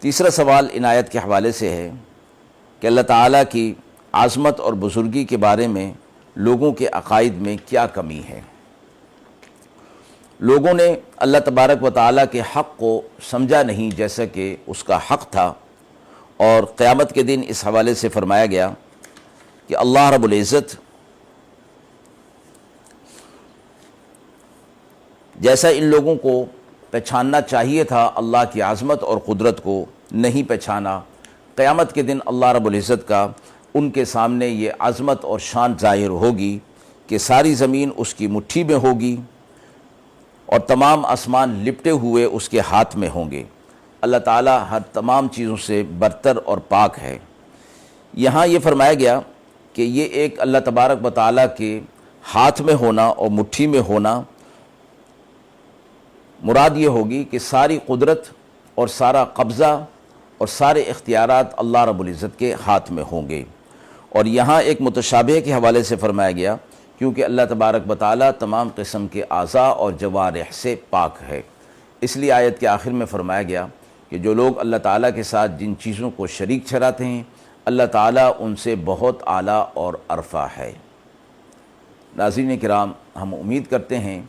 تیسرا سوال ان آیت کے حوالے سے ہے کہ اللہ تعالیٰ کی عظمت اور بزرگی کے بارے میں لوگوں کے عقائد میں کیا کمی ہے۔ لوگوں نے اللہ تبارک و تعالیٰ کے حق کو سمجھا نہیں جیسا کہ اس کا حق تھا، اور قیامت کے دن اس حوالے سے فرمایا گیا کہ اللہ رب العزت جیسا ان لوگوں کو پہچاننا چاہیے تھا اللہ کی عظمت اور قدرت کو نہیں پہچانا۔ قیامت کے دن اللہ رب العزت کا ان کے سامنے یہ عظمت اور شان ظاہر ہوگی کہ ساری زمین اس کی مٹھی میں ہوگی اور تمام آسمان لپٹے ہوئے اس کے ہاتھ میں ہوں گے۔ اللہ تعالیٰ ہر تمام چیزوں سے برتر اور پاک ہے۔ یہاں یہ فرمایا گیا کہ یہ ایک اللہ تبارک و تعالیٰ کے ہاتھ میں ہونا اور مٹھی میں ہونا، مراد یہ ہوگی کہ ساری قدرت اور سارا قبضہ اور سارے اختیارات اللہ رب العزت کے ہاتھ میں ہوں گے۔ اور یہاں ایک متشابہ کے حوالے سے فرمایا گیا کیونکہ اللہ تبارک و تعالیٰ تمام قسم کے اعضاء اور جوارح سے پاک ہے، اس لیے آیت کے آخر میں فرمایا گیا کہ جو لوگ اللہ تعالیٰ کے ساتھ جن چیزوں کو شریک ٹھہراتے ہیں اللہ تعالیٰ ان سے بہت اعلیٰ اور ارفع ہے۔ ناظرین کرام، ہم امید کرتے ہیں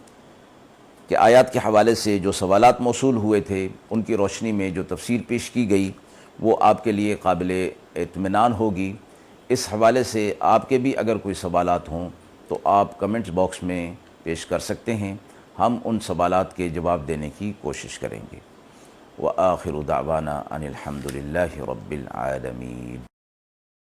کہ آیات کے حوالے سے جو سوالات موصول ہوئے تھے ان کی روشنی میں جو تفسیر پیش کی گئی وہ آپ کے لیے قابل اطمینان ہوگی۔ اس حوالے سے آپ کے بھی اگر کوئی سوالات ہوں تو آپ کمنٹس باکس میں پیش کر سکتے ہیں، ہم ان سوالات کے جواب دینے کی کوشش کریں گے۔ وآخر دعوانا ان الحمد للہ رب العالمین۔